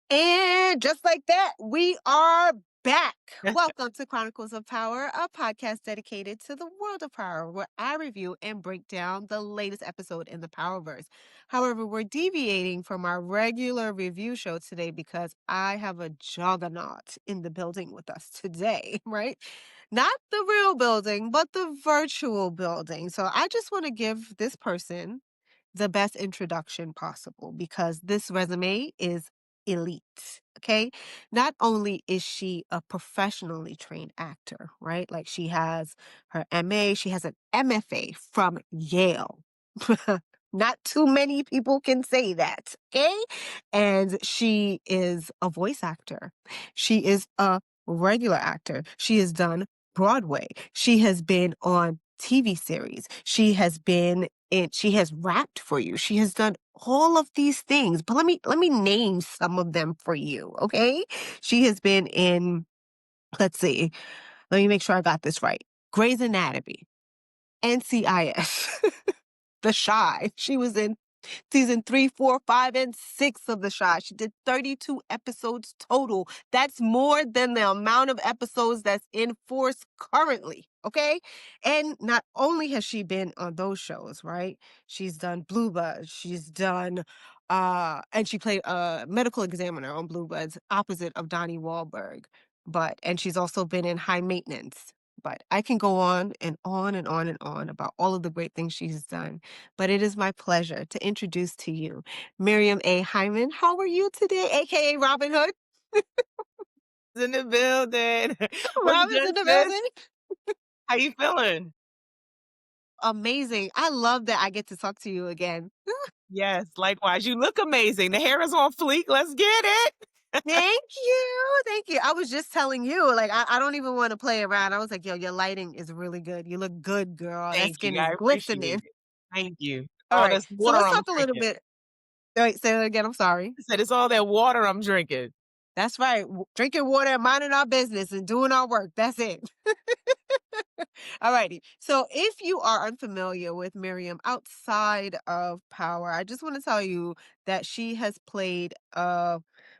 And just like that, we are back. Welcome to Chronicles of Power, a podcast dedicated to the world of power, where I review and break down the latest episode in the Powerverse. However, we're deviating from our regular review show today because I have a juggernaut in the building with us today, right? Not the real building, but the virtual building. So I just want to give this person the best introduction possible because this resume is elite. Okay. Not only is she a professionally trained actor, right? Like she has her MA, she has an MFA from Yale. Not too many people can say that. Okay. And she is a voice actor. She is a regular actor. She has done Broadway. She has been on TV series. She has rapped for you. She has done all of these things. But let me name some of them for you, okay? She has been in, let's see, let me make sure I got this right. Grey's Anatomy, NCIS, The Shy. She was in season 3, 4, 5, and 6 of The Shy. She did 32 episodes total. That's more than the amount of episodes that's in force currently. Okay. And not only has she been on those shows, right? She's done Blue Bloods. She's done, and she played a medical examiner on Blue Bloods opposite of Donnie Wahlberg. And she's also been in High Maintenance. But I can go on and on and on and on about all of the great things she's done. But it is my pleasure to introduce to you Miriam A. Hyman. How are you today, aka Robin Hood? In the building. What's Robin's good, in the sis? building. How you feeling? Amazing. I love that I get to talk to you again. Yes, likewise. You look amazing. The hair is on fleek. Let's get it. Thank you. Thank you. I was just telling you, like, I don't even want to play around. I was like, yo, your lighting is really good. You look good, girl. That Thank skin you. is I appreciate glistening. it. Thank you. All All right. this So water let's I'm talk a little drinking. bit. Wait, say that again. I'm sorry. I said it's all that water I'm drinking. That's right. Drinking water and minding our business and doing our work. That's it. Alrighty. So if you are unfamiliar with Miriam outside of Power, I just want to tell you that she has played a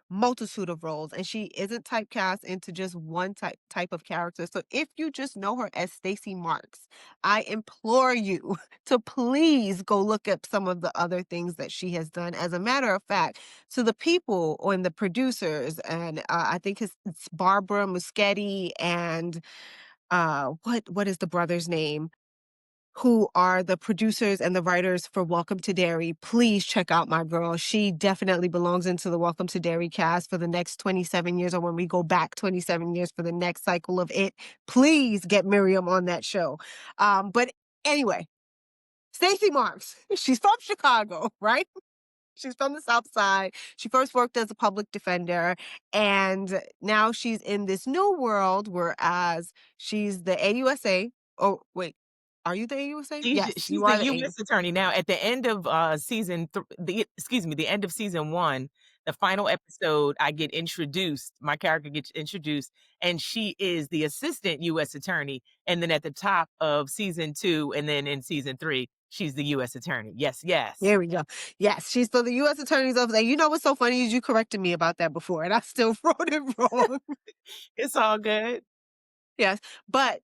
multitude of roles and she isn't typecast into just one type of character. So if you just know her as Stacey Marks, I implore you to please go look up some of the other things that she has done. As a matter of fact, to the people and the producers, and I think it's Barbara Muschetti and what is the brother's name? Who are the producers and the writers for Welcome to Dairy. Please check out my girl. She definitely belongs into the Welcome to Dairy cast for the next 27 years, or when we go back 27 years for the next cycle of it. Please get Miriam on that show. But anyway, Stacey Marks, she's from Chicago, right? She's from the South Side. She first worked as a public defender, and now she's in this new world, whereas she's the AUSA. Oh, wait. Are you the AUSA? Yes, She's you the are the AUSA. U.S. attorney now. At the end of the end of season one, the final episode, I get introduced. My character gets introduced, and she is the assistant U.S. attorney. And then at the top of season two, and then in season three, she's the U.S. attorney. Yes, yes. There we go. Yes, she's for the U.S. Attorney's Office. And you know what's so funny is you corrected me about that before, and I still wrote it wrong. It's all good. Yes, but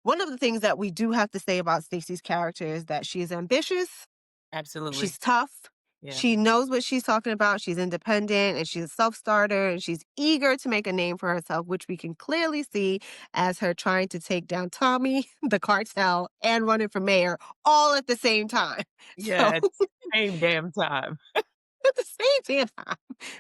one of the things that we do have to say about Stacey's character is that she is ambitious. Absolutely. She's tough. Yeah. She knows what she's talking about. She's independent and she's a self-starter and she's eager to make a name for herself, which we can clearly see as her trying to take down Tommy, the cartel, and running for mayor all at the same time. So Yes. Same damn time. at the same time.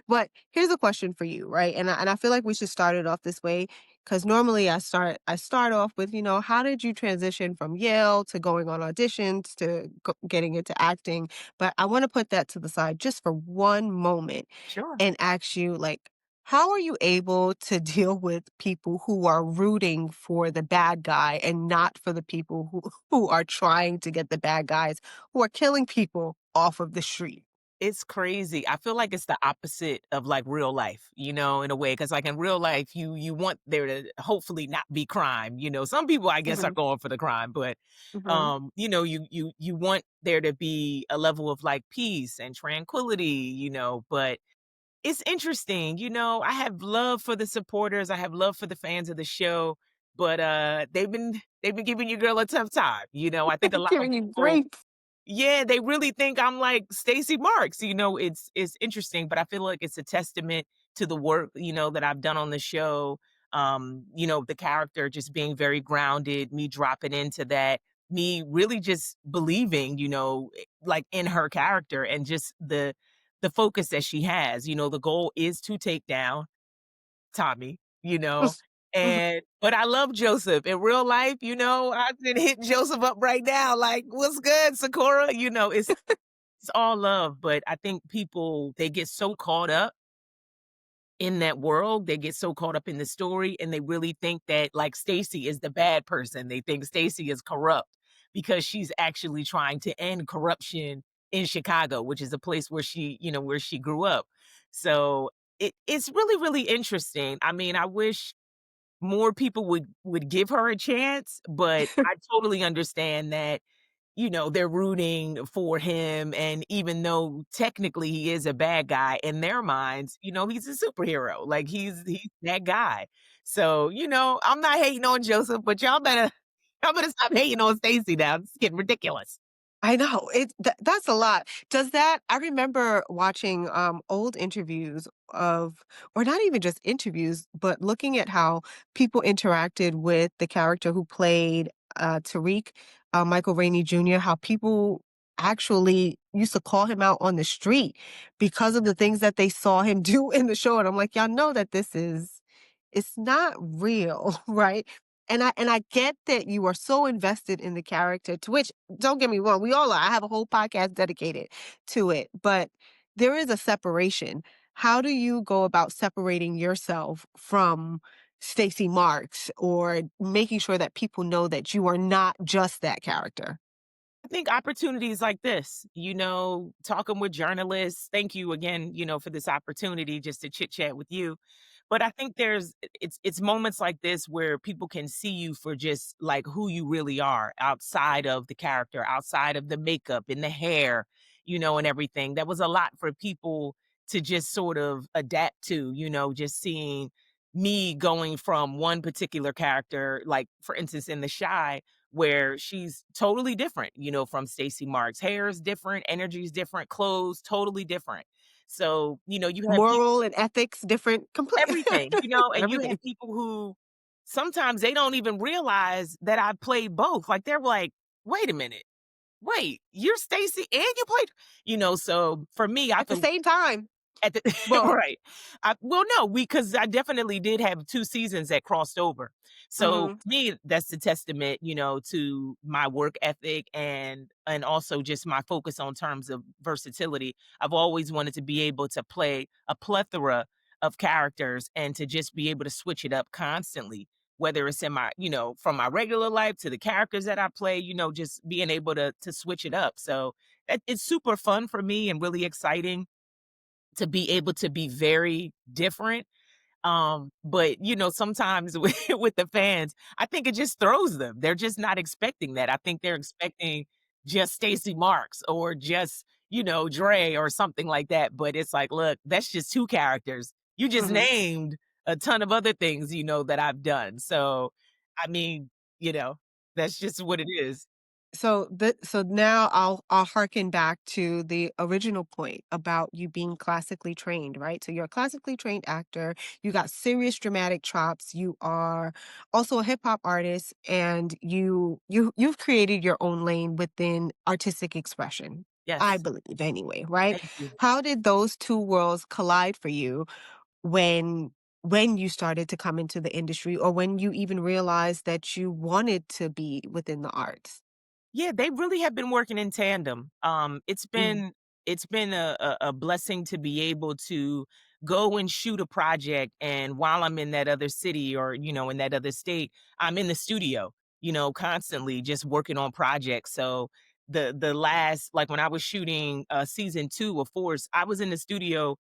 But here's a question for you, right? And I feel like we should start it off this way because normally I start off with, how did you transition from Yale to going on auditions to getting into acting? But I want to put that to the side just for one moment Sure. and ask you, like, how are you able to deal with people who are rooting for the bad guy and not for the people who are trying to get the bad guys who are killing people off of the street? It's crazy. I feel like it's the opposite of, like, real life, in a way. Because like, in real life, you want there to hopefully not be crime, Some people, I guess, are Mhm, going for the crime, but, mhm. you want there to be a level of, like, peace and tranquility, but It's interesting, I have love for the supporters, I have love for the fans of the show, but, they've been giving your girl a tough time, I think a lot of Giving you people. grief. Yeah, they really think I'm like Stacey Marks, it's interesting, but I feel like it's a testament to the work, that I've done on the show. The character just being very grounded, me dropping into that, me really just believing, like in her character and just the focus that she has. The goal is to take down Tommy, and but I love Joseph. In real life, I've been hitting Joseph up right now, like, "What's good, Sakura?" It's all love, but I think people, they get so caught up in that world, they get so caught up in the story, and they really think that, like, Stacy is the bad person. They think Stacy is corrupt because she's actually trying to end corruption in Chicago, which is a place where she grew up. So, it's really, really interesting. I mean, I wish more people would give her a chance, but I totally understand that, they're rooting for him, and even though technically he is a bad guy, in their minds, he's a superhero, like, he's that guy. So, I'm not hating on Joseph, but y'all better stop hating on Stacey now, it's getting ridiculous. I know, that's a lot. Does that I remember watching, old interviews of or not even just interviews, but looking at how people interacted with the character who played, Tariq, Michael Rainey Jr., how people actually used to call him out on the street because of the things that they saw him do in the show, and I'm like, "Y'all know that it's not real," right? And I get that you are so invested in the character, to which don't get me wrong, we all are. I have a whole podcast dedicated to it, but there is a separation. How do you go about separating yourself from Stacey Marks or making sure that people know that you are not just that character? I think opportunities like this, talking with journalists. Thank you again, for this opportunity just to chit chat with you. But I think it's moments like this where people can see you for just like who you really are outside of the character, outside of the makeup and the hair, and everything. That was a lot for people to just sort of adapt to, just seeing me going from one particular character, like for instance in The Shy, where she's totally different, from Stacey Marks. Hair is different, energy is different, clothes totally different. So, you have Moral and ethics different complete everything, and you everything. have people who sometimes they don't even realize that I played both. Like they're like, "Wait a minute. Wait, you're Stacey and you played," so for me, I At the feel same time. at the Well, right. Well, no, because I definitely did have 2 seasons that crossed over. So, mhm. to me, that's the testament, to my work ethic and also just my focus on terms of versatility. I've always wanted to be able to play a plethora of characters and to just be able to switch it up constantly, whether it's in my, from my regular life to the characters that I play, just being able to switch it up. So, it's super fun for me and really exciting to be able to be very different. But sometimes with the fans, I think it just throws them. They're just not expecting that. I think they're expecting just Stacey Marks or just, Dre or something like that. But it's like, look, that's just 2 characters. You just Mhm. named a ton of other things, that I've done. So, I mean, you know, that's just what it is. So now I'll harken back to the original point about you being classically trained, right? So you're a classically trained actor, you got serious dramatic chops, you are also a hip hop artist, and you've created your own lane within artistic expression. I Yes. believe anyway, right? Thank you. How did those two worlds collide for you when when you started to come into the industry or when you even realized that you wanted to be within the arts? Yeah, they really have been working in tandem. Mm. It's been a blessing to be able to go and shoot a project, and while I'm in that other city or in that other state, I'm in the studio, constantly just working on projects. So the last like when I was shooting season 2 of Force, I was in the studio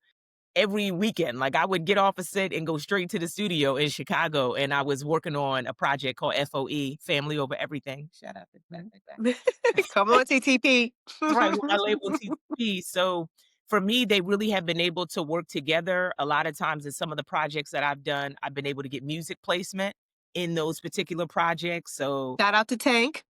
every weekend. Like I would get off a set and go straight to the studio in Chicago, and I was working on a project called FOE, Family Over Everything. Shout out to Mhm. back. Come on, TTP. Right, with my label TTP. So for me, they really have been able to work together. A lot of times in some of the projects that I've done, I've been able to get music placement in those particular projects. So Shout out to Tank.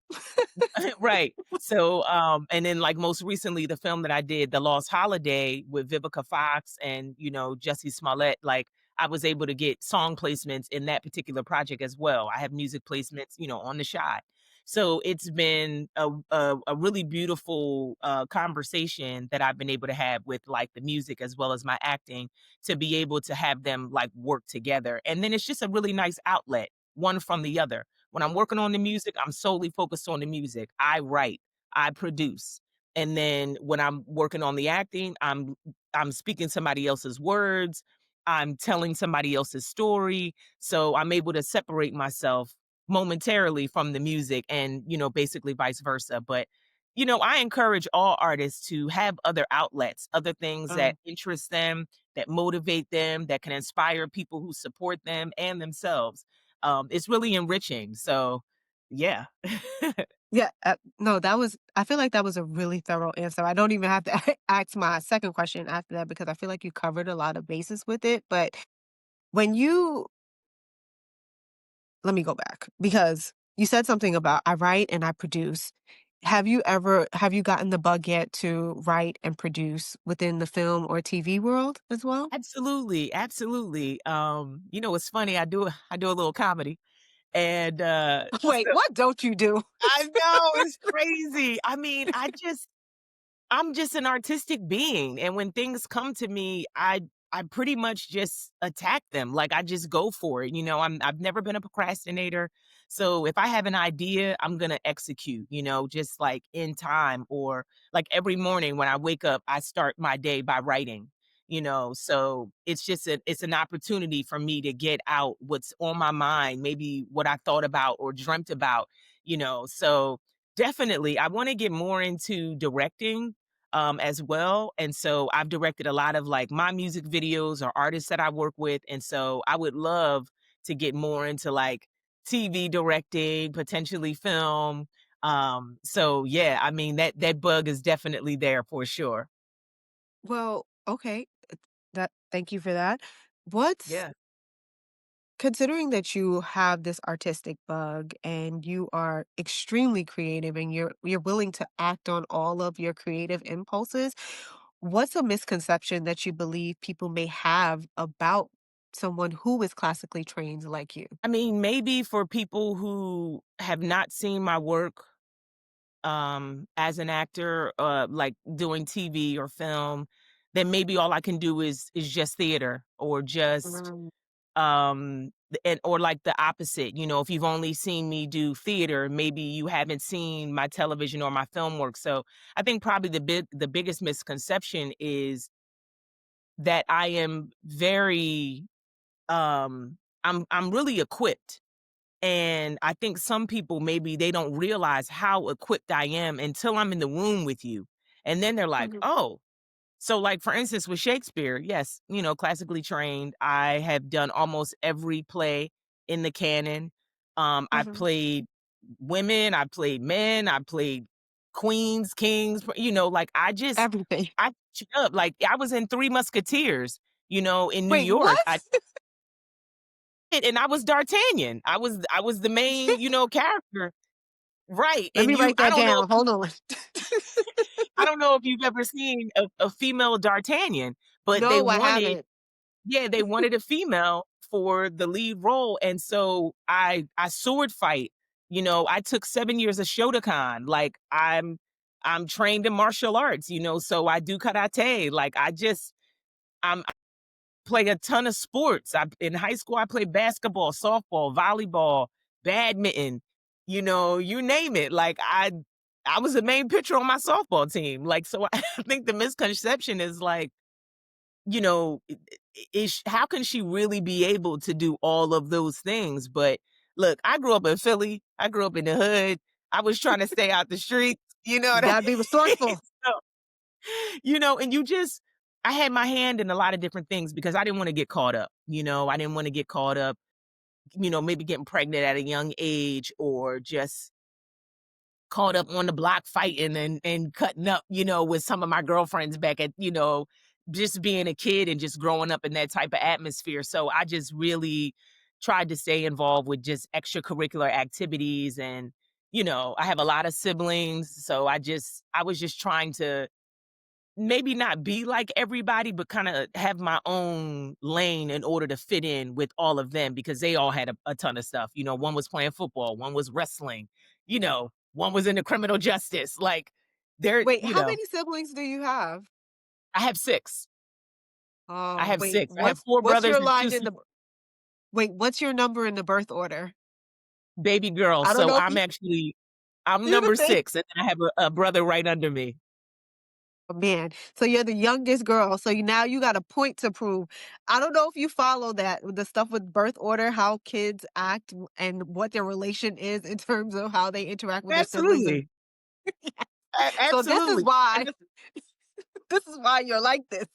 right. So, and then like most recently, the film that I did, The Lost Holiday with Vivica Fox and, Jussie Smollett, like I was able to get song placements in that particular project as well. I have music placements, on the shot. So it's been a really beautiful conversation that I've been able to have with like the music as well as my acting to be able to have them like work together. And then it's just a really nice outlet, one from the other. When I'm working on the music, I'm solely focused on the music. I write, I produce. And then when I'm working on the acting, I'm speaking somebody else's words. I'm telling somebody else's story. So I'm able to separate myself momentarily from the music and, basically vice versa. But, I encourage all artists to have other outlets, other things that Mm. interest them, that motivate them, that can inspire people who support them and themselves. It's really enriching. So, yeah. Yeah, no, I feel like that was a really thorough answer. I don't even have to ask my second question after that because I feel like you covered a lot of bases with it. But when you let me go back because you said something about I write and I produce. Have you gotten the bug yet to write and produce within the film or TV world as well? Absolutely, absolutely. It's funny, I do a little comedy and Wait, so what don't you do? I know it's crazy. I mean, I'm just an artistic being, and when things come to me, I pretty much just attack them. Like I just go for it. I've never been a procrastinator. So if I have an idea, I'm going to execute, just like in time or like every morning when I wake up, I start my day by writing. So it's an opportunity for me to get out what's on my mind, maybe what I thought about or dreamt about, So definitely I want to get more into directing as well. And so I've directed a lot of like my music videos or artists that I work with. And so I would love to get more into like TV directing, potentially film. So yeah, I mean that bug is definitely there for sure. Well, okay. That thank you for that. What's Yeah. considering that you have this artistic bug and you are extremely creative and you're willing to act on all of your creative impulses, what's a misconception that you believe people may have about someone who is classically trained like you? I mean, maybe for people who have not seen my work as an actor, like doing TV or film, then maybe all I can do is just theater or just Mm. and or like the opposite, if you've only seen me do theater, maybe you haven't seen my television or my film work. So I think probably the biggest misconception is that I am very I'm really equipped. And I think some people maybe they don't realize how equipped I am until I'm in the room with you. And then they're like, Mhm, "Oh, so, like, for instance, with Shakespeare, yes, classically trained. I have done almost every play in the canon. I've mhm. played women, I played men, I played queens, kings, like Everything. I switch it up. Like I was in Three Musketeers, in New Wait, York. what? I did, and I was D'Artagnan. I was the main, character. Right. Let And me you write that down. Hold on. I don't know if you've ever seen a female D'Artagnan, but they No, I wanted haven't. yeah, they wanted a female for the lead role, and so I sword fight. I took 7 years of Shotokan. Like, I'm trained in martial arts, so I do karate. Like, I play a ton of sports. In high school, I played basketball, softball, volleyball, badminton, you name it. Like, I was the main pitcher on my softball team. Like, so I think the misconception is like, is how can she really be able to do all of those things? But look, I grew up in Philly. I grew up in the hood. I was trying to stay out the streets. You know You what I gotta be mean? resourceful. So, and I had my hand in a lot of different things because I didn't want to get caught up. I didn't want to get caught up, maybe getting pregnant at a young age or just caught up on the block fighting and cutting up, with some of my girlfriends back at, just being a kid and just growing up in that type of atmosphere. So I just really tried to stay involved with just extracurricular activities and, I have a lot of siblings, so I was just trying to maybe not be like everybody, but kinda have my own lane in order to fit in with all of them because they all had a ton of stuff. One was playing football, one was wrestling, one was into criminal justice. Like, they're Wait, how many siblings do you have? I have 6. I Oh, have wait, 6. I have 4 what's brothers your and 2 line in the wait, what's your number in the birth order? baby girls, I don't so know if you I'm you're the number baby. 6, and then I have a brother right under me. Oh, man, so you're the youngest girl, so now you got a point to prove. I don't know if you follow that, the stuff with birth order, how kids act and what their relation is in terms of how they interact with their siblings and Absolutely. so this is Absolutely. why And this is why you're like this.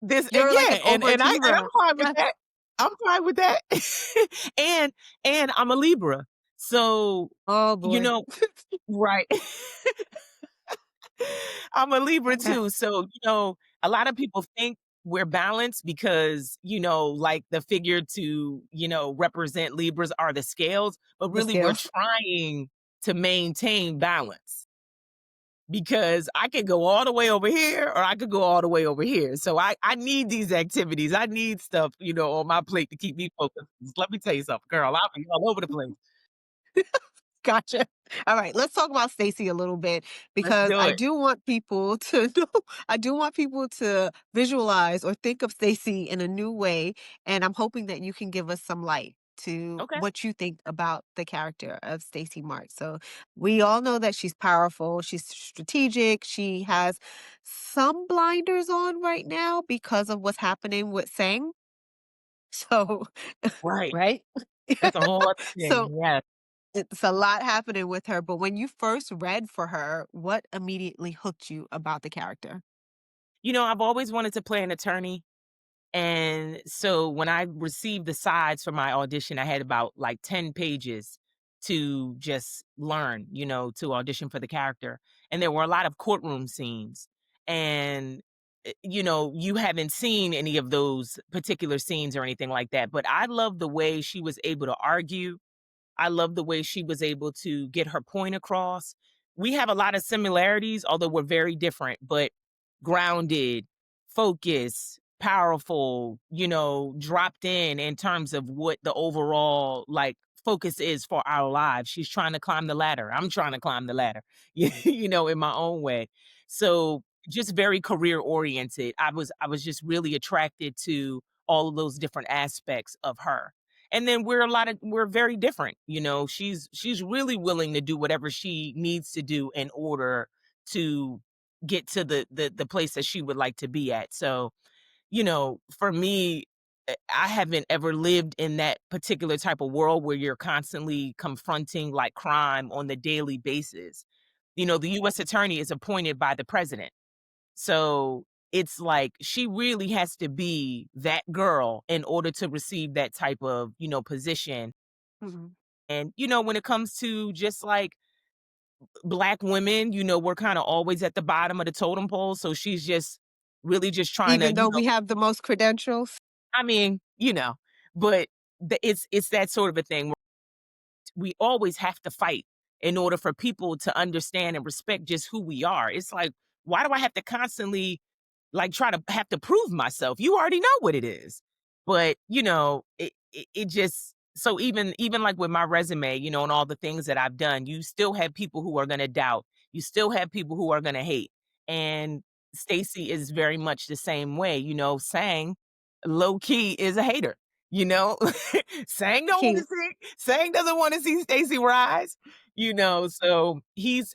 this You're like yeah, an and I'm overachiever. fine with Yes. that. I'm fine with that. And I'm a Libra. So, Oh, you boy. know right. I'm a Libra Yeah, too. So, a lot of people think we're balanced because, like the figure to, represent Libras are the scales, but the really we're scales. trying to maintain balance because I could go all the way over here or I could go all the way over here. So I need these activities. I need stuff, on my plate to keep me focused. Let me tell you something, girl. I'll be all over the place. Gotcha. All right, let's talk about Stacey a little bit Let's because do I it. do want people to know, I do want people to visualize or think of Stacey in a new way, and I'm hoping that you can give us some light to Okay. what you think about the character of Stacey Marks. So, we all know that she's powerful, she's strategic, she has some blinders on right now because of what's happening with Sang. So, Right. right? That's a whole other So, thing. Yeah. it's a lot happening with her, but when you first read for her, what immediately hooked you about the character? I've always wanted to play an attorney. And so when I received the sides for my audition, I had about like 10 pages to just learn, to audition for the character. And there were a lot of courtroom scenes. And, you haven't seen any of those particular scenes or anything like that. But I love the way she was able to argue. I love the way she was able to get her point across. We have a lot of similarities, although we're very different, but grounded, focused, powerful, dropped in terms of what the overall like focus is for our lives. She's trying to climb the ladder. I'm trying to climb the ladder, in my own way. So just very career oriented. I was just really attracted to all of those different aspects of her. And then we're very different. She's really willing to do whatever she needs to do in order to get to the place that she would like to be at. So, for me, I haven't ever lived in that particular type of world where you're constantly confronting like crime on the daily basis. The US attorney is appointed by the president. So it's like she really has to be that girl in order to receive that type of, position. Mhm. And, when it comes to just like black women, we're kind of always at the bottom of the totem pole. So she's just really just trying to, Even though we have the most credentials? I mean, but it's that sort of a thing. We always have to fight in order for people to understand and respect just who we are. It's like, why do I have to constantly like try to have to prove myself? You already know what it is. But, it just so even like with my resume, and all the things that I've done, you still have people who are going to doubt. You still have people who are going to hate. And Stacey is very much the same way, Sang low key is a hater. You know, Sang don't want He to see Sang doesn't want to see Stacey rise, so he's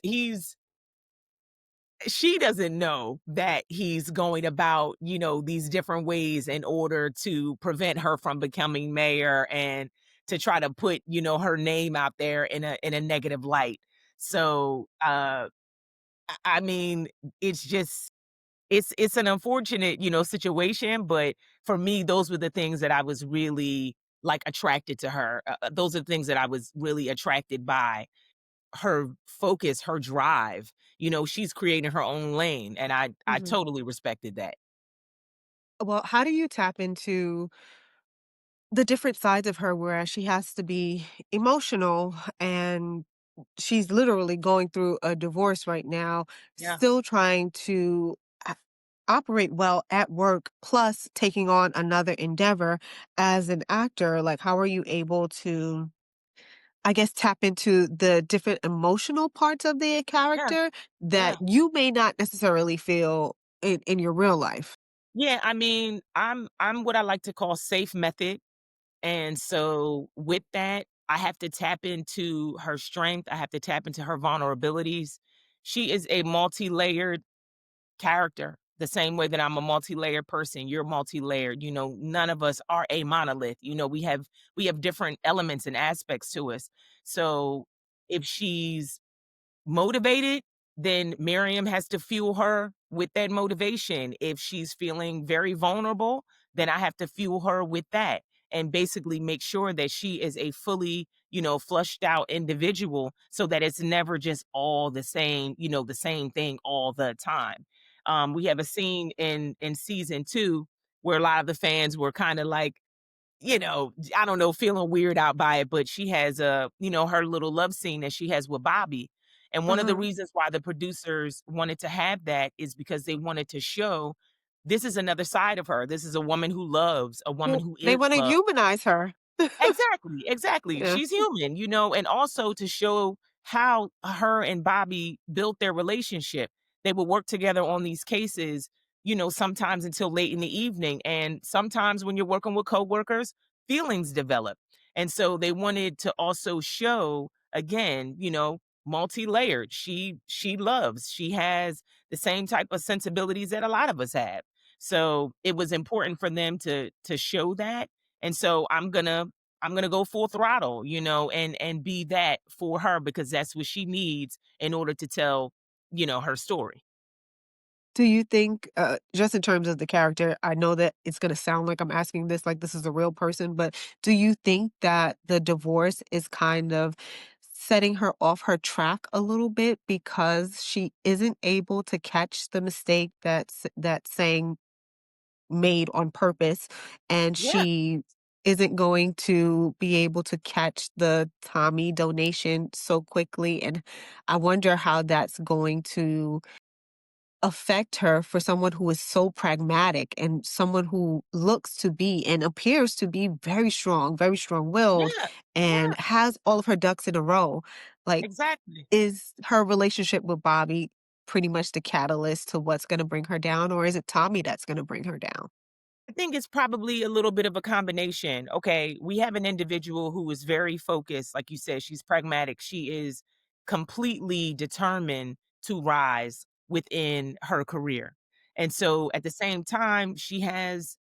she doesn't know that he's going about, these different ways in order to prevent her from becoming mayor and to try to put, her name out there in a negative light. So, I mean, it's just it's an unfortunate, situation, but for me, those were the things that I was really, like, attracted to her. Those are the things that I was really attracted by. her focus, her drive. She's creating her own lane, and I Mhm. totally respected that. Well, how do you tap into the different sides of her whereas she has to be emotional and she's literally going through a divorce right now, Yeah. still trying to a operate well at work, plus taking on another endeavor as an actor? Like, how are you able to, I guess, tap into the different emotional parts of the Yeah. character that Yeah. you may not necessarily feel in your real life? Yeah, I mean, I'm what I like to call safe method. And so with that, I have to tap into her strength. I have to tap into her vulnerabilities. She is a multi-layered character, the same way that I'm a multi-layered person. You're multi-layered. None of us are a monolith. We have different elements and aspects to us. So if she's motivated, then Miriam has to fuel her with that motivation. If she's feeling very vulnerable, then I have to fuel her with that and basically make sure that she is a fully, flushed out individual so that it's never just all the same thing all the time. We have a scene in season 2 where a lot of the fans were kind of like, I don't know, feeling weird out by it, but she has her little love scene that she has with Bobby. And one of the Mhm. reasons why the producers wanted to have that is because they wanted to show this is another side of her. This is a woman who loves, a woman Well, who they is wanna loved. humanize her. Exactly, exactly. Yeah. She's human, and also to show how her and Bobby built their relationship. They would work together on these cases, sometimes until late in the evening. And sometimes when you're working with coworkers, feelings develop. And so they wanted to also show again, multi-layered. She loves, she has the same type of sensibilities that a lot of us have. So it was important for them to show that. And so I'm gonna go full throttle, and be that for her because that's what she needs in order to tell, her story. Do you think, just in terms of the character, I know that it's gonna sound like I'm asking this like this is a real person, but do you think that the divorce is kind of setting her off her track a little bit because she isn't able to catch the mistake that saying made on purpose, and Yeah, she isn't going to be able to catch the Tommy donation so quickly, and I wonder how that's going to affect her for someone who is so pragmatic and someone who looks to be and appears to be very strong-willed, yeah, and yeah, has all of her ducks in a row. Like, exactly. is her relationship with Bobby pretty much the catalyst to what's gonna bring her down, or is it Tommy that's gonna bring her down? I think it's probably a little bit of a combination. Okay, we have an individual who is very focused, like you said, she's pragmatic. She is completely determined to rise within her career. And so at the same time, she's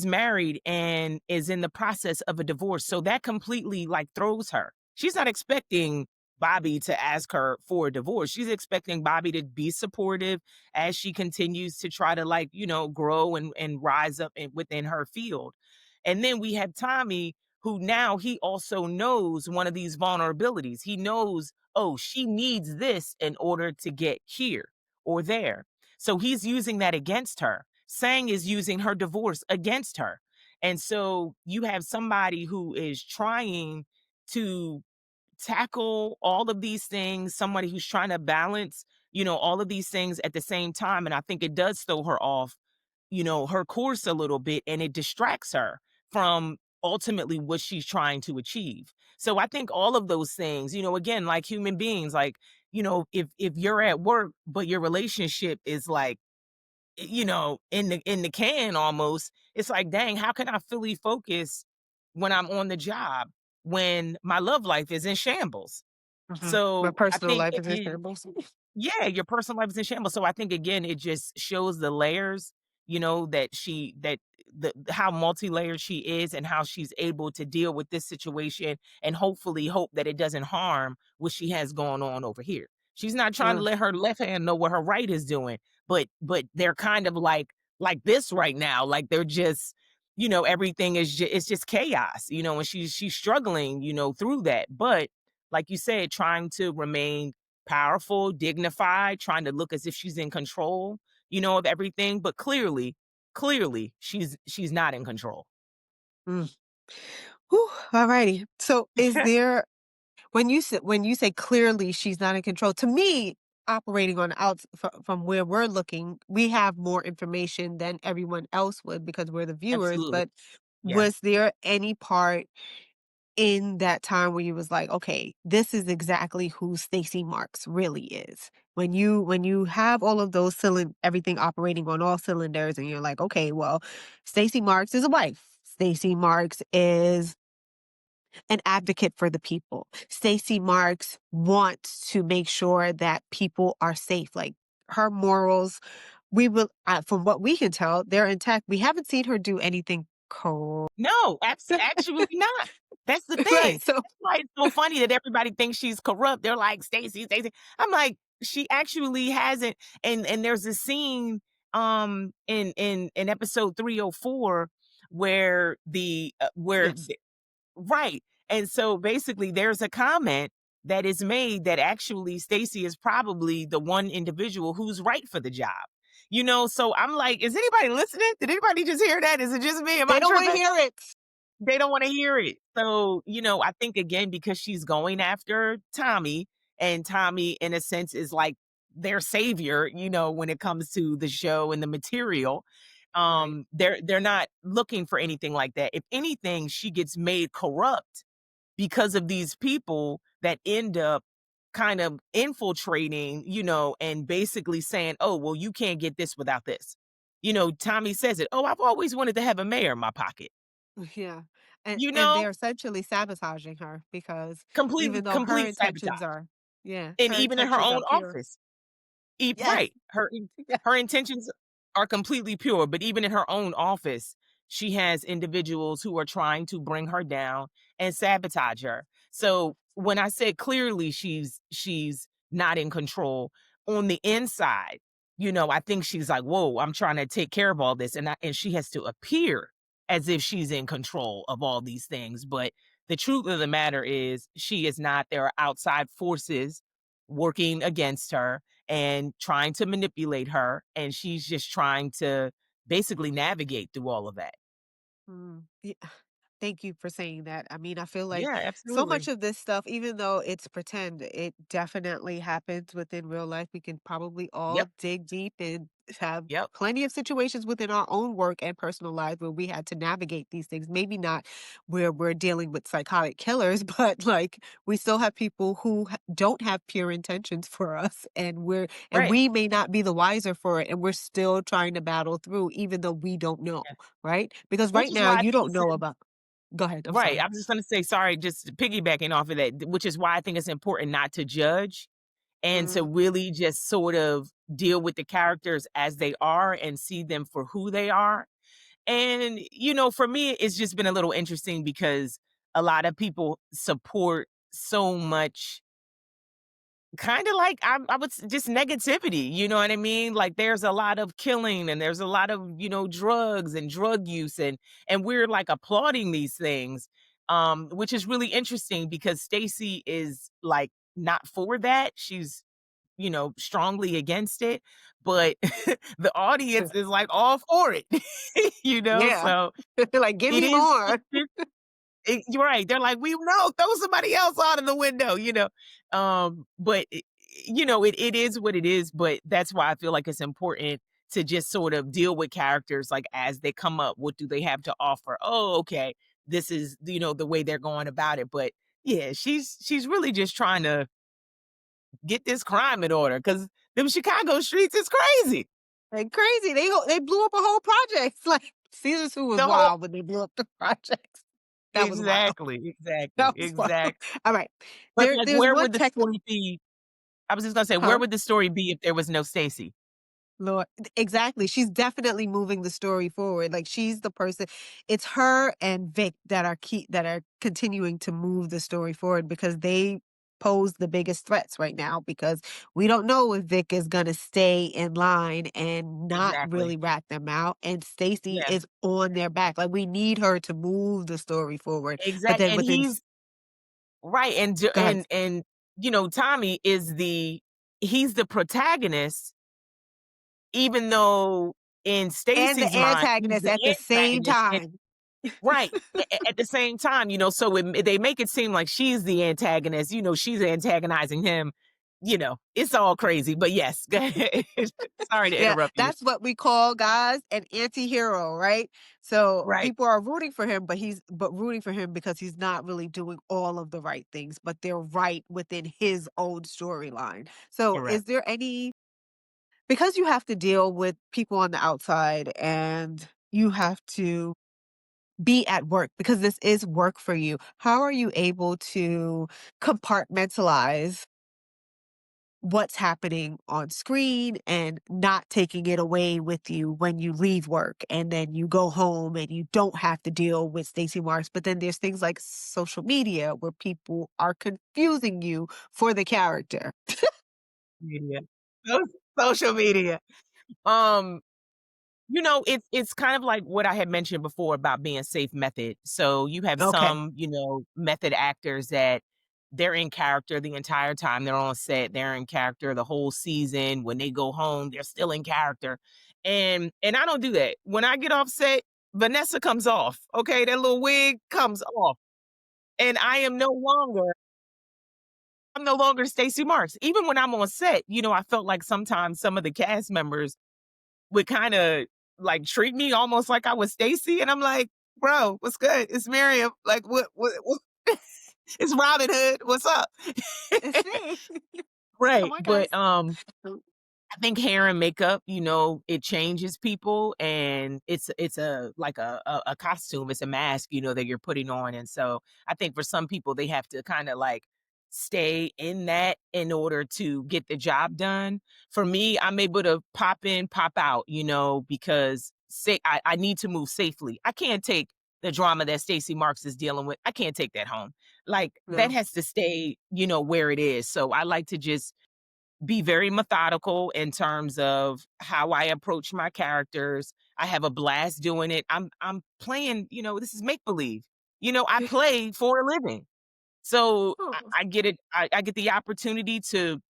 married and is in the process of a divorce. So that completely like throws her. She's not expecting Bobby to ask her for a divorce. She's expecting Bobby to be supportive as she continues to try to like, grow and rise up within her field. And then we have Tommy, who now he also knows one of these vulnerabilities. He knows, oh, she needs this in order to get here or there. So he's using that against her. Sang is using her divorce against her. And so you have somebody who is trying to tackle all of these things, somebody who's trying to balance, all of these things at the same time. And I think it does throw her off, her course a little bit and it distracts her from ultimately what she's trying to achieve. So I think all of those things, again, like human beings, like, if you're at work, but your relationship is like, in the can almost, it's like, dang, how can I fully focus when I'm on the job when my love life is in shambles? Mhm. My So I personal think life is in again, shambles. yeah, your personal life is in shambles. So I think again, it just shows the layers, that how multi-layered she is and how she's able to deal with this situation and hopefully hope that it doesn't harm what she has going on over here. She's not trying to Mm. let her left hand know what her right is doing, but they're kind of like this right now. Like they're just, everything is it's just chaos, and she's struggling, through that. But like you said, trying to remain powerful, dignified, trying to look as if she's in control, of everything, but clearly she's not in control. Mm. Whew, alrighty. So is there when you say clearly she's not in control, to me, operating on from where we're looking, we have more information than everyone else would because we're the viewers. Absolutely. But Yes. was there any part in that time where you was like, okay, this is exactly who Stacey Marks really is? When you have all of those everything operating on all cylinders, and you're like, okay, well, Stacey Marks is a wife. Stacey Marks is an advocate for the people. Stacey Marks wants to make sure that people are safe. Like, her morals, we will, from what we can tell, they're intact. We haven't seen her do anything corrupt. No, actually not. That's the thing. Right. So That's why it's so funny that everybody thinks she's corrupt. They're like, "Stacey, Stacey." I'm like, "She actually hasn't." And there's a scene, in episode 304 where yes, right. And so basically there's a comment that is made that actually Stacey is probably the one individual who's right for the job. So I'm like, is anybody listening? Did anybody just hear that? Is it just me? Am they I don't want to tripping? hear it. They don't wanna hear it. So, I think again, because she's going after Tommy, and Tommy, in a sense, is like their savior, when it comes to the show and the material, Right. they're not looking for anything like that. If anything, she gets made corrupt because of these people that end up kind of infiltrating, and basically saying, "Oh, well, you can't get this without this." Tommy says it, "Oh, I've always wanted to have a mayor in my pocket." Yeah. And You and know? they're essentially sabotaging her because even though her Complete intentions sabotage, are, yeah, and her even in her intentions are own pure. office. Yes. Right. Yeah. Her intentions are completely pure, but even in her own office, she has individuals who are trying to bring her down and sabotage her. So, when I said clearly she's not in control, on the inside, I think she's like, "Whoa, I'm trying to take care of all this," and she has to appear as if she's in control of all these things, but the truth of the matter is she is not. There are outside forces working against her and trying to manipulate her, and she's just trying to basically navigate through all of that. Yeah. Thank you for saying that. I mean, I feel like Yeah, so much absolutely. of this stuff, even though it's pretend, it definitely happens within real life. We can probably all Yep, dig deep and have yep, plenty of situations within our own work and personal lives where we had to navigate these things. Maybe not where we're dealing with psychotic killers, but like we still have people who don't have pure intentions for us, and right. we may not be the wiser for it, and we're still trying to battle through, even though we don't know, Yeah. right? Because Which right is now why I you think don't it's know about. Go ahead, I'm right. sorry. I was just gonna say, sorry, just piggybacking off of that, which is why I think it's important not to judge and to Mm, really just sort of deal with the characters as they are and see them for who they are. And, for me, it's just been a little interesting because a lot of people support so much kind of like I would just negativity, you know what I mean? Like there's a lot of killing and there's a lot of, drugs and drug use and we're like applauding these things. Which is really interesting because Stacy is like not for that. She's, strongly against it, but the audience is like all for it. yeah. So Like, "Give it me is more." you're right. They're like, "We know, throw somebody else out of the window." But it is what it is, but that's why I feel like it's important to just sort of deal with characters like as they come up. What do they have to offer? Oh, okay. This is, the way they're going about it. But yeah, she's really just trying to get this crime in order because them Chicago streets is crazy. Like crazy. They blew up a whole project. Like, Caesar Zoo was The whole wild when they blew up the projects. That was wild. exactly, exactly, That was wild. exactly. Alright. But like There's where one would the tech. story be I was just gonna say, where Huh? would the story be if there was no Stacy? Lord, exactly. She's definitely moving the story forward. Like, she's the person. It's her and Vic that are continuing to move the story forward because they pose the biggest threats right now, because we don't know if Vic is going to stay in line and not really Exactly. rat them out, and Stacy Yeah, is on their back. Like, we need her to move the story forward. But exact then and within he's right, and Go ahead. Tommy is he's the protagonist, even though in And the Stacy's mind, he's antagonist the at the same antagonist. time. Right. At the same time, so they make it seem like she's the antagonist, she's antagonizing him. It's all crazy. But yes, go ahead. Sorry to Yeah, interrupt you. that's what we call, guys, an anti-hero, right? So Right. people are rooting for him, but rooting for him because he's not really doing all of the right things, but they're right within his own storyline. So is Correct. there any, because you have to deal with people on the outside and you have to be at work because this is work for you. How are you able to compartmentalize what's happening on screen and not taking it away with you when you leave work and then you go home and you don't have to deal with Stacey Marks? But then there's things like social media where people are confusing you for the character. Media. So- Social media. Um, it's kind of like what I had mentioned before about being safe method. So you have Okay. some, method actors that they're in character the entire time they're on set. They're in character the whole season. When they go home, they're still in character. And I don't do that. When I get off set, Vanessa comes off. Okay, that little wig comes off. And I'm no longer Stacey Marks. Even when I'm on set, I felt like sometimes some of the cast members would kinda, like, treat me almost like I was Stacy, and I'm like, "Bro, what's good? It's Miriam. Like, what it's Robin Hood. What's up?" It's me. Come Right, on, but, guys. I think hair and makeup, it changes people, and it's like a costume, it's a mask, that you're putting on, and so I think for some people, they have to kinda, like, stay in that in order to get the job done. For me, I'm able to pop in, pop out, because say I need to move safely. I can't take the drama that Stacey Marks is dealing with. I can't take that home. Like, that No. has to stay, where it is, so I like to just be very methodical in terms of how I approach my characters. I have a blast doing it. I'm playing, this is make believe. I play for a living. So Oh. I get it. I get the opportunity to,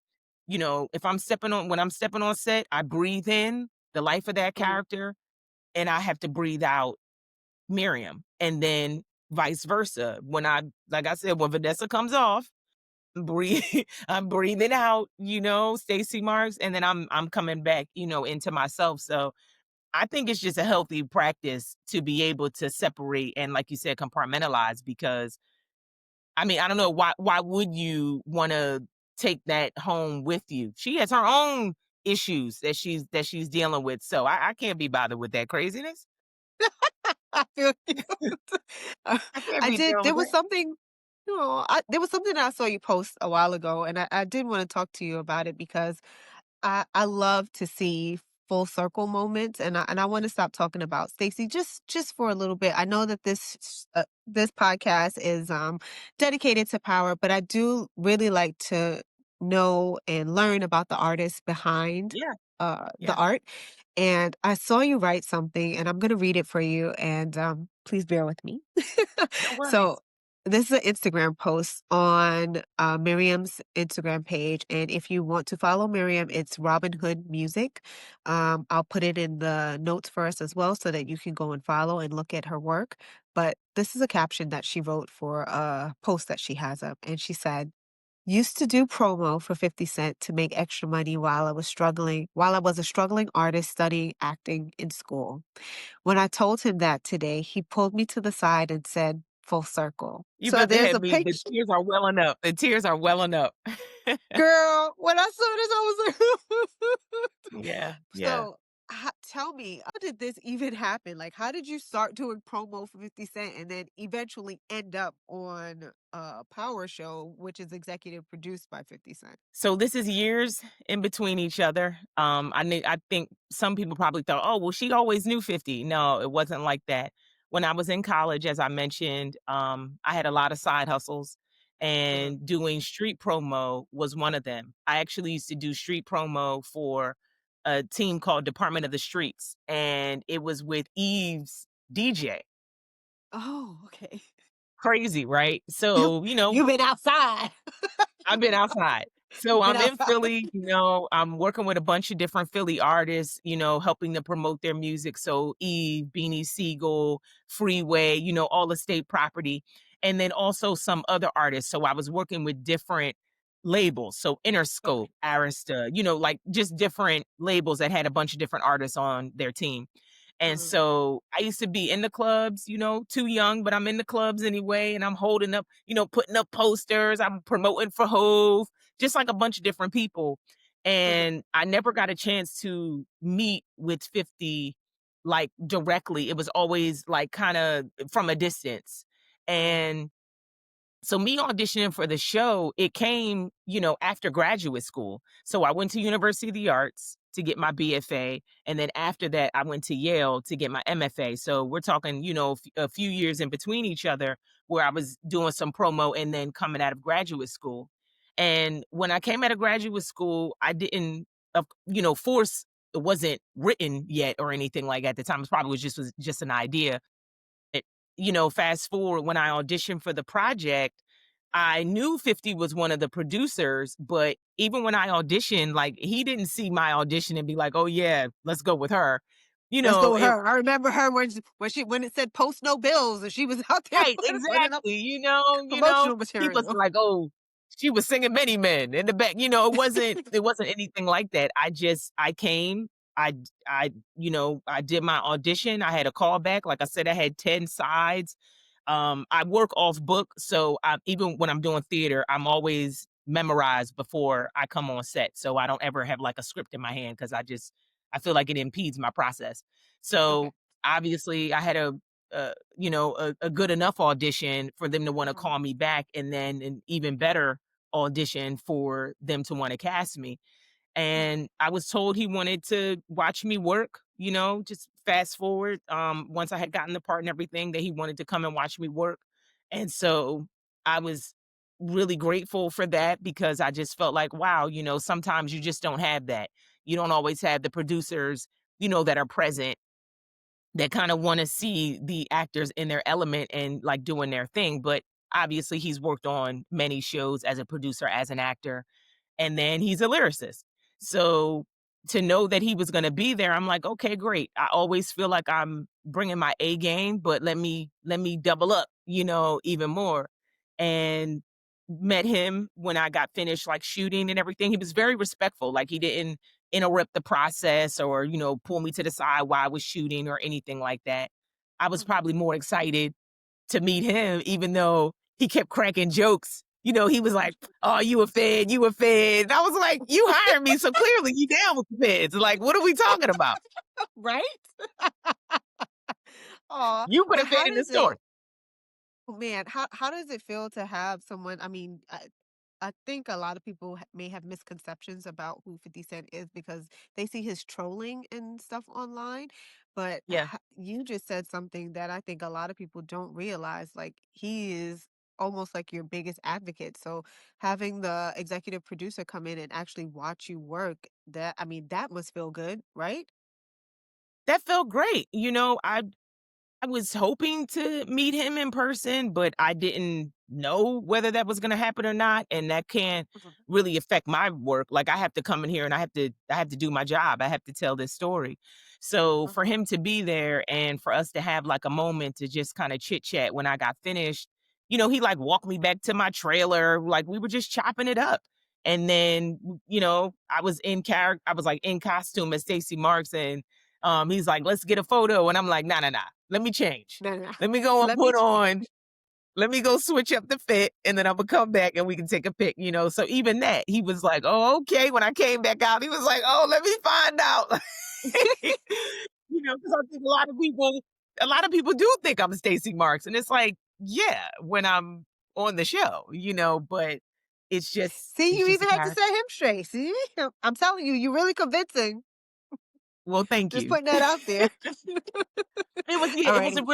if when I'm stepping on set, I breathe in the life of that Mm. character and I have to breathe out Miriam. And then vice versa. Like I said, when Vanessa comes off, breathe I'm breathing out, Stacey Marks, and then I'm coming back, into myself. So I think it's just a healthy practice to be able to separate and, like you said, compartmentalize because I mean, I don't know why would you want to take that home with you? She has her own issues that she's dealing with. So I can't be bothered with that craziness. I feel you. Uh, I can't I be did. dealing There with was that. something. There was something that I saw you post a while ago, and I did want to talk to you about it because I love to see full circle moments, and I want to stop talking about Stacey just for a little bit. I know that this podcast is dedicated to power, but I do really like to know and learn about the artists behind Yeah, the yeah. art. And I saw you write something, and I'm going to read it for you. And please bear with me. No So worries. this is an Instagram post on Miriam's Instagram page. And if you want to follow Miriam, it's Robin Hood Music. I'll put it in the notes for us as well so that you can go and follow and look at her work. But this is a caption that she wrote for a post that she has up. And she said, used to do promo for 50 Cent to make extra money while I was a struggling artist studying acting in school. When I told him that today, he pulled me to the side and said, full circle. You So about to there's have a me the picture. tears are welling up. The tears are welling up. Girl, when I saw this, I was like, Yeah, yeah. so tell me, how did this even happen? Like, how did you start doing promo for 50 Cent and then eventually end up on a Power Show, which is executive produced by 50 Cent? So this is years in between each other. I think some people probably thought, "Oh, well, she always knew 50." No, it wasn't like that. When I was in college, as I mentioned, I had a lot of side hustles, Mm. and doing street promo was one of them. I actually used to do street promo for a team called Department of the Streets, and it was with Eve's DJ. Oh, okay. crazy, right? You So, you've been outside. I've been outside. So You've been I'm in outside. Philly, I'm working with a bunch of different Philly artists, helping to promote their music. So Eve, Beanie Siegel, Freeway, all the state property. And then also some other artists. So I was working with different labels. So Okay. Interscope, Arista, like just different labels that had a bunch of different artists on their team. And Mhm. so I used to be in the clubs, too young, but I'm in the clubs anyway. And I'm holding up, putting up posters. I'm promoting for Hove, just like a bunch of different people. Mhm. And I never got a chance to meet with 50 like directly. It was always like kind of from a distance. Mhm. And so me auditioning for the show, it came, after graduate school. So I went to University of the Arts to get my BFA, and then after that, I went to Yale to get my MFA. So we're talking, a few years in between each other where I was doing some promo and then coming out of graduate school. And when I came out of graduate school, I didn't, force it wasn't written yet or anything like at the time. It probably was just an idea it fast forward when I auditioned for the project, I knew 50 was one of the producers, but even when I auditioned, like, he didn't see my audition and be like, "Oh, yeah, let's go with her." Let's go with It her. I remember her when it said "post no bills" and she was out there Right, putting up exactly, promotional he wasn't material. like, "Oh, she was singing Many Men in the back," it wasn't anything like that. I came, I did my audition, I had a callback, like I said, I had 10 sides. I work off book, so even when I'm doing theater, I'm always memorized before I come on set, so I don't ever have, like, a script in my hand because I feel like it impedes my process. Okay. So, obviously, I had a good enough audition for them to wanna Mhm. call me back, and then an even better audition for them to wanna cast me. Mhm. And I was told he wanted to watch me work, just fast forward, once I had gotten the part and everything, that he wanted to come and watch me work. And so I was really grateful for that because I just felt like, wow, sometimes you just don't have that. You don't always have the producers, that are present that kind of want to see the actors in their element and like doing their thing. But obviously, he's worked on many shows as a producer, as an actor, and then he's a lyricist. So to know that he was going to be there, I'm like, okay, great. I always feel like I'm bringing my A game, but let me double up, even more. And met him when I got finished like shooting and everything. He was very respectful. Like he didn't interrupt the process or, pull me to the side while I was shooting or anything like that. I was Mhm. probably more excited to meet him, even though he kept cracking jokes. He was like, "Oh, you a Fed, you a Fed." And I was like, "You hired me, so clearly you down with the Feds. Like, what are we talking about? Right? Aw, You put a and Fed how in the does it story." oh, man, how does it feel to have someone I mean, I think a lot of people may have misconceptions about who 50 Cent is because they see his trolling and stuff online. But Yeah. you just said something that I think a lot of people don't realize. Like, he is almost like your biggest advocate. So having the executive producer come in and actually watch you work, I mean, that must feel good, right? That felt great. I was hoping to meet him in person, but I didn't know whether that was gonna happen or not, and that can Mhm. really affect my work. Like, I have to come in here and I have to do my job. I have to tell this story. So, for Mhm. him to be there and for us to have, like, a moment to just kinda chit chat when I got finished, he, like, walked me back to my trailer, like, we were just chopping it up. And then, I was, like, in costume as Stacey Marks, and he's like, "Let's get a photo." And I'm like, "Nah, nah, nah. Let me change. No, no. Let me go and Let me let me go switch up the fit and then Imma come back and we can take a pic." So even that, he was like, "Oh, okay." When I came back out, he was like, "Oh, let me find out." Because I think a lot of people do think I'm Stacey Marks, and it's like, yeah, when I'm on the show, but it's just See, it's you just a even have to character. set him straight. See? I'm telling you, you're really convincing. Well, thank Just you. putting that out there. Yeah, All it was right. a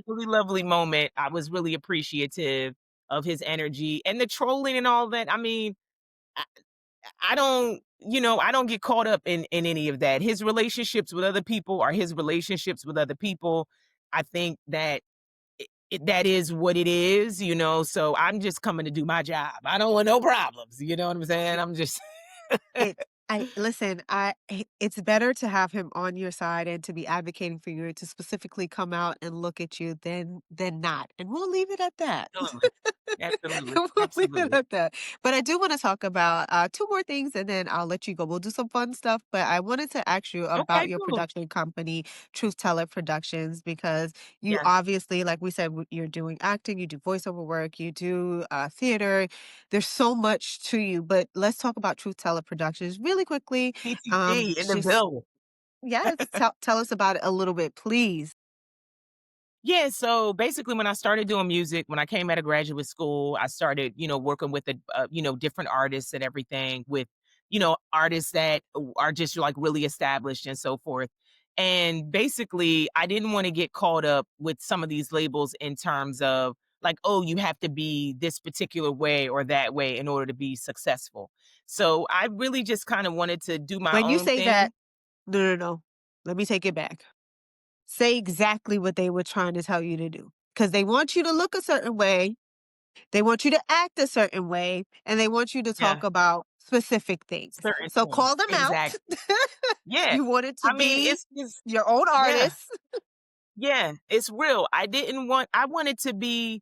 really lovely moment. I was really appreciative of his energy and the trolling and all that. I mean, I, I don't get caught up in any of that. His relationships with other people are his relationships with other people. I think that that is what it is, so I'm just coming to do my job. I don't want no problems, you know what I'm saying? I'm just It I listen, it's better to have him on your side and to be advocating for you and to specifically come out and look at you than not, and we'll leave it at that. Absolutely. Absolutely. We'll leave it Absolutely. at that. But I do wanna talk about, 2 more things, and then I'll let you go. We'll do some fun stuff, but I wanted to ask you Okay, about your cool. production company, Truth Teller Productions, because you Yes. obviously, like we said, you're doing acting, you do voiceover work, you do, there's so much to you, but let's talk about Truth Teller Productions really quickly. PTG in the Just building. yes, tell us about it a little bit, please. Yeah, so basically when I started doing music, when I came out of graduate school, I started, working with different artists and everything with, artists that are just like really established and so forth. And basically, I didn't want to get caught up with some of these labels in terms of like, oh, you have to be this particular way or that way in order to be successful. So I really just kind of wanted to do my When you own say that thing. no, no, no. Let me take it back. Say exactly what they were trying to tell you to do, because they want you to look a certain way, they want you to act a certain way, and they want you to Yeah, talk about specific things. certain So things. call them out. Exactly. Yeah. You wanted to I mean, be it's your own yeah. artist. Yeah, it's real. I wanted to be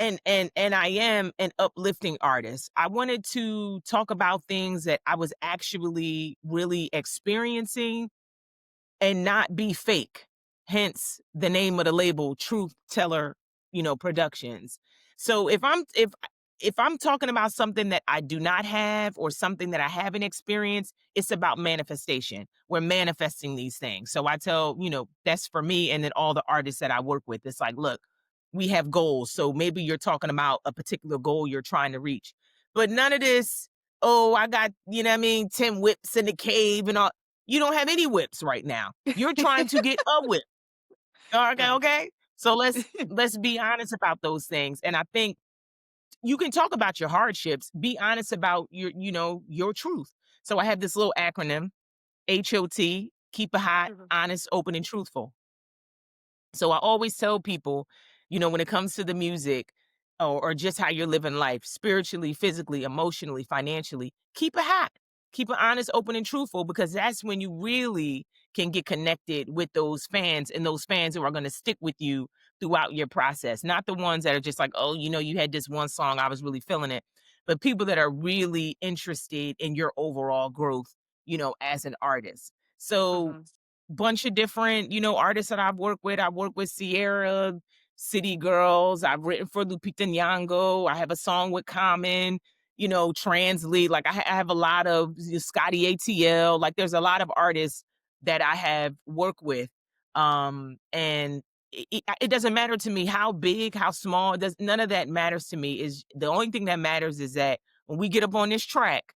and I am an uplifting artist. I wanted to talk about things that I was actually really experiencing and not be fake. Hence the name of the label, Truth Teller, Productions. So if I'm talking about something that I do not have or something that I haven't experienced, it's about manifestation. We're manifesting these things. So I tell, that's for me and then all the artists that I work with. It's like, look, we have goals. So maybe you're talking about a particular goal you're trying to reach. But none of this, oh, I got, 10 whips in the cave and all. You don't have any whips right now. You're trying to get a whip. Okay, Right. okay? So let's be honest about those things. And I think you can talk about your hardships, be honest about your truth. So I have this little acronym, HOT, keep it hot, Mhm, honest, open, and truthful. So I always tell people, when it comes to the music or just how you're living life, spiritually, physically, emotionally, financially, keep it hot. Keep it honest, open, and truthful because that's when you really can get connected with those fans and those fans who are going to stick with you throughout your process. Not the ones that are just like, oh, you had this one song, I was really feeling it, but people that are really interested in your overall growth, as an artist. So mhm. bunch of different, artists that I've worked with. I work with Sierra, City Girls. I've written for Lupita Nyong'o. I have a song with Common, Trans Lead. Like I have a lot of Scotty ATL. Like there's a lot of artists that I have worked with. And it doesn't matter to me how big, how small. None of that matters to me. Is the only thing that matters is that when we get up on this track,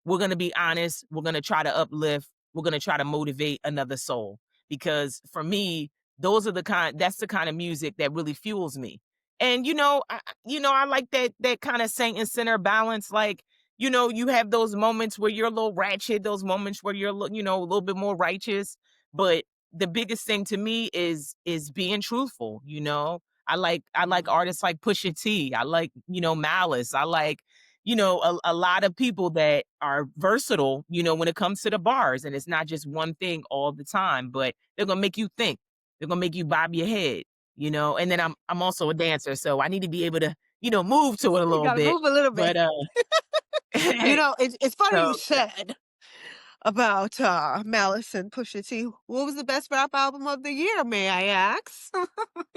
we're going to be honest. We're going to try to uplift. We're going to try to motivate another soul because for me, that's the kind of music that really fuels me. And I like that kind of saint and sinner balance. Like, you have those moments where you're a little ratchet, those moments where you're, a little bit more righteous. But the biggest thing to me is being truthful. I like Mhm. artists like Pusha T. I like Malice. I like a lot of people that are versatile, when it comes to the bars. And it's not just one thing all the time, but they're gonna make you think. They're gonna make you bob your head, and then I'm also a dancer, so I need to be able to, move to it a You little gotta bit. move a little bit. But It's funny you so said about, Malice and Pusha T. What was the best rap album of the year, may I ask?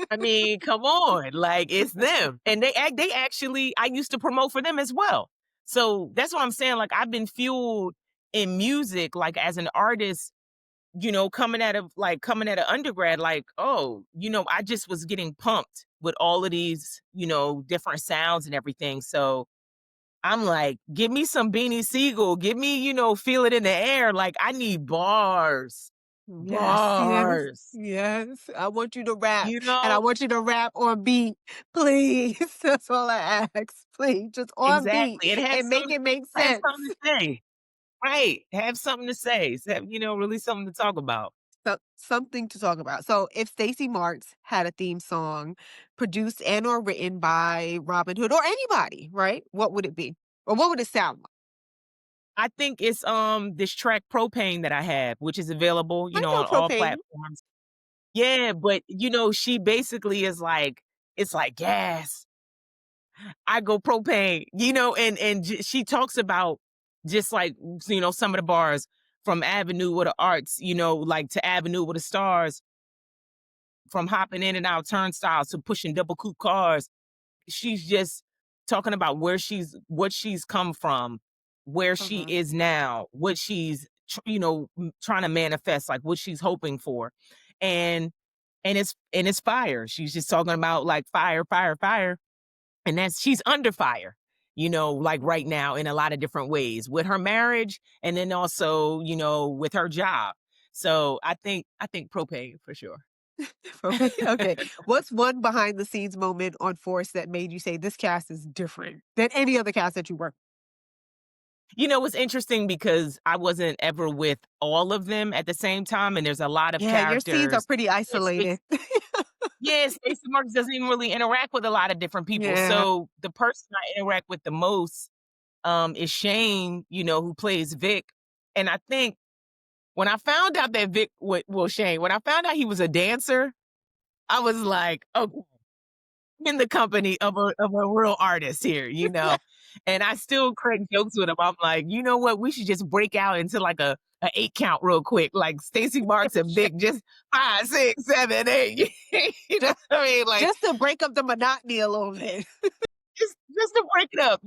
I mean, come on, like it's them. And they actually I used to promote for them as well. So that's what I'm saying. Like I've been fueled in music, like as an artist coming out of undergrad, like, oh, I just was getting pumped with all of these, different sounds and everything. So I'm like, give me some Beanie Siegel, give me, feel it in the air. Like I need bars, Yes, yes, bars, yes. I want you to rap, you and I know? want you to rap on beat, please. That's all I ask. Please, just on beat Exactly. And and make it make have sense. something to say. Right. Have something to say. Really something to talk about. something to talk about. So, if Stacey Marks had a theme song produced and or written by Robin Hood or anybody, right? What would it be? Or what would it sound like? I think it's this track Propane that I have, which is available, I know on all propane. platforms. Yeah, but she basically is like, it's like gas. I go propane, she talks about just like, some of the bars from Avenue with the Arts, like to Avenue with the Stars, from hopping in and out turnstiles to pushing double coupe cars. She's just talking about what she's come from, where she Uh-huh. is now, what she's trying to manifest, like what she's hoping for. And it's fire. She's just talking about like fire, fire, fire. And that's she's under fire, like right now in a lot of different ways with her marriage and then also, with her job. So I think propane for sure. Propane. Okay. What's one behind the scenes moment on Force that made you say this cast is different than any other cast that you work? It's interesting because I wasn't ever with all of them at the same time, and there's a lot of Yeah, your scenes are characters pretty that isolated. Stacey Marks doesn't even really interact with a lot of different people. Yeah. So the person I interact with the most is Shane, who plays Vic. And I think when I found out that Shane, when I found out he was a dancer, I was like, okay, in the company of a real artist here, And I still crack jokes with him. I'm like, you know what? We should just break out into like a 8 count real quick, like Stacey Marks and Vic, just 5, 6, 7, 8. You know just what I mean? Like just to break up the monotony a little bit. just to break it up,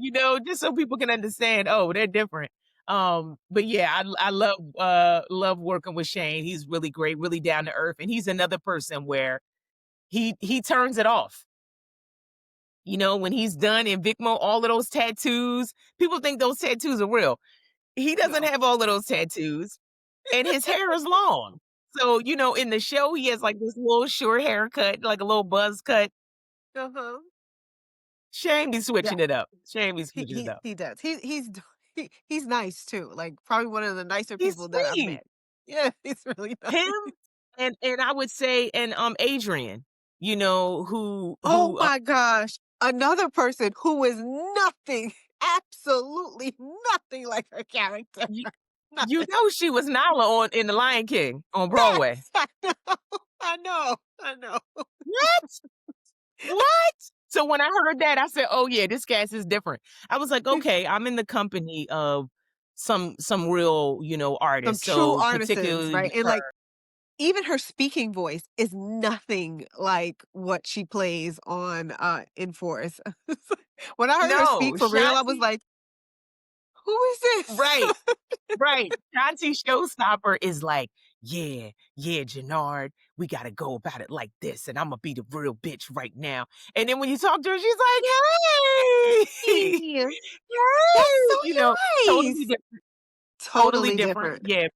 just so people can understand. Oh, they're different. But yeah, I love working with Shane. He's really great, really down to earth, and he's another person where he turns it off. When he's done in Vicmo, all of those tattoos, people think those tattoos are real. He doesn't No. have all of those tattoos, and his hair is long. So, in the show, he has like this little short haircut, like a little buzz cut. Uh-huh. Shame be Yeah. switching it up. Shame be He switching it he up. he does. He's nice too. Like probably one of the nicer He's people that I've sweet. met. Yeah, he's really Him nice. and I would say and Adrian, Oh who my gosh. Another person who is nothing, absolutely nothing like her character. you, you Nothing. know she was Nala on in The Lion King on Broadway. Yes, I know. I know. I know. What? What? So when I heard that, I said, "Oh yeah, this cast is different." I was like, "Okay, I'm in the company of some real, Some artists." true So artisans, particularly right? with And like her. even her speaking voice is nothing like what she plays on in Force. When I heard her No, speak for real, I was Shanti, like, who is this? right. Right. Shanti Showstopper is like, yeah, yeah, Jannard, we gotta go about it like this, and I'm gonna be the real bitch right now. And then when you talk to her, she's like, hey, Hey, that's hey, so totally nice. different, totally Totally different. different.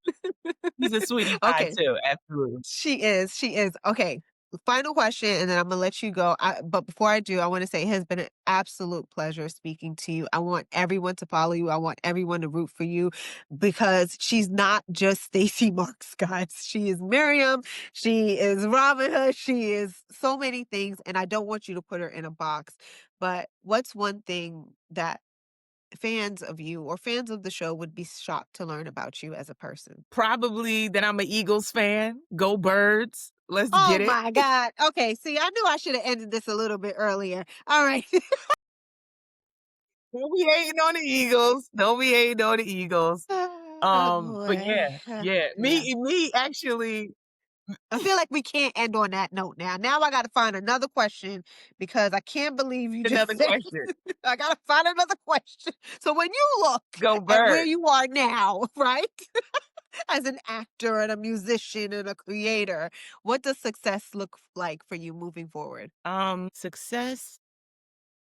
Yeah, he's a sweetie pie Okay. too, absolutely. She is. She is. Okay. Final question, and then I'm gonna let you go. But before I do, I want to say it has been an absolute pleasure speaking to you. I want everyone to follow you. I want everyone to root for you because she's not just Stacey Marks, guys. She is Miriam. She is Robin Hood. She is so many things, and I don't want you to put her in a box. But what's one thing that fans of you or fans of the show would be shocked to learn about you as a person? Probably that I'm an Eagles fan. Go Birds. Let's Oh get it. my God. Okay. See, I knew I should have ended this a little bit earlier. All right. Don't be hating on the Eagles. Don't be hating on the Eagles. Oh But boy. yeah, yeah. Yeah. Me actually I feel like we can't end on that note now. Now I got to find another question because I can't believe you just another said question. I got to find another question. So when you look Go at where Birds. you are now, right? As an actor and a musician and a creator, what does success look like for you moving forward? Success.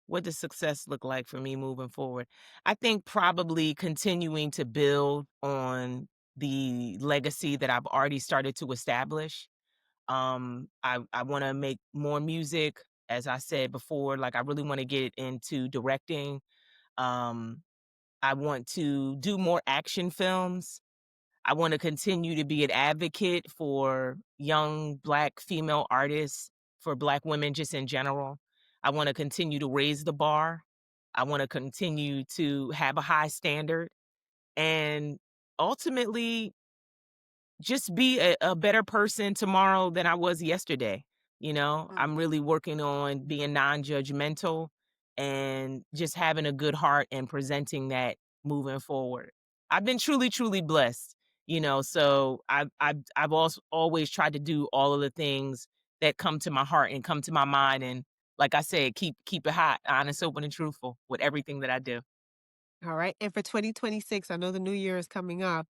What does success look like for me moving forward? I think probably continuing to build on the legacy that I've already started to establish. I want to make more music. As I said before, like I really want to get into directing. Um, I want to do more action films. I want to continue to be an advocate for young Black female artists, for Black women just in general. I want to continue to raise the bar. I want to continue to have a high standard and ultimately just be a better person tomorrow than I was yesterday. You know, I'm Mhm. really working on being non-judgmental and just having a good heart and presenting that moving forward. I've been truly, truly blessed, you know, so I've also always tried to do all of the things that come to my heart and come to my mind. And like I said, keep it hot, honest, open, and truthful with everything that I do. All right. And for 2026, I know the new year is coming up.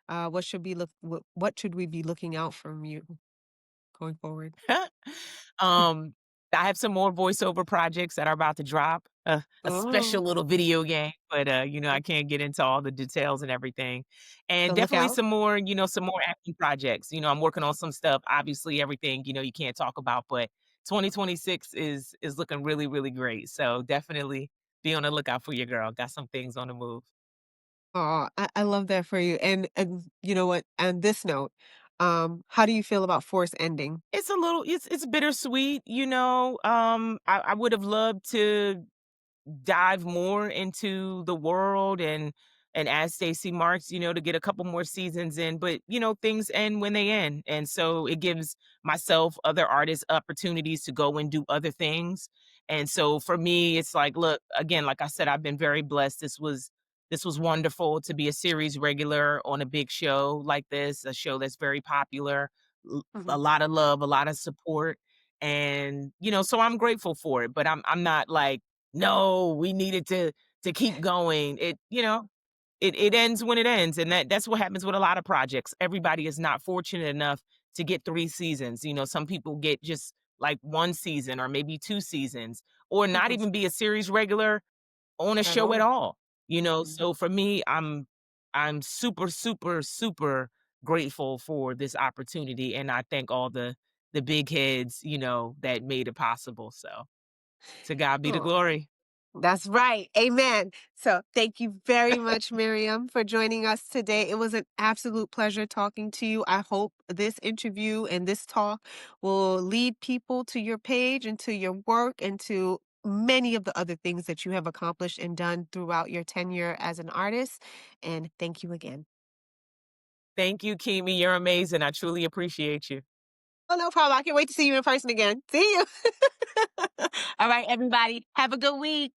What should we be looking out from you going forward? Um, I have some more voiceover projects that are about to drop, a Oh, special little video game, but, I can't get into all the details and everything. And so look definitely out. some more, some more acting projects. I'm working on some stuff, obviously everything, you can't talk about, but 2026 is looking really, really great. So definitely be on the lookout for your girl. Got some things on the move. Oh, I love that for you. And you know what? On this note, how do you feel about Force ending? It's bittersweet, I would have loved to dive more into the world and as Stacey Marks, to get a couple more seasons in, but things end when they end. And so it gives myself, other artists opportunities to go and do other things. And so for me, it's like, look, again, like I said, I've been very blessed. This was wonderful to be a series regular on a big show like this, a show that's very popular, a Mhm, lot of love, a lot of support. And, so I'm grateful for it, but I'm not like, no, we needed to keep going. It ends when it ends, and that's what happens with a lot of projects. Everybody is not fortunate enough to get 3 seasons. Some people get just like 1 season or maybe 2 seasons, or not mhm. even be a series regular on a At show at all. all. Mhm. So for me, I'm super, super, super grateful for this opportunity, and I thank all the big heads, that made it possible. So to God be the Oh, glory. that's right. Amen. So thank you very much, Miriam, for joining us today. It was an absolute pleasure talking to you. I hope this interview and this talk will lead people to your page and to your work and to many of the other things that you have accomplished and done throughout your tenure as an artist. And thank you again. Thank you, Keemie. You're amazing. I truly appreciate you. Oh, no problem. I can't wait to see you in person again. See you. All right, everybody. Have a good week.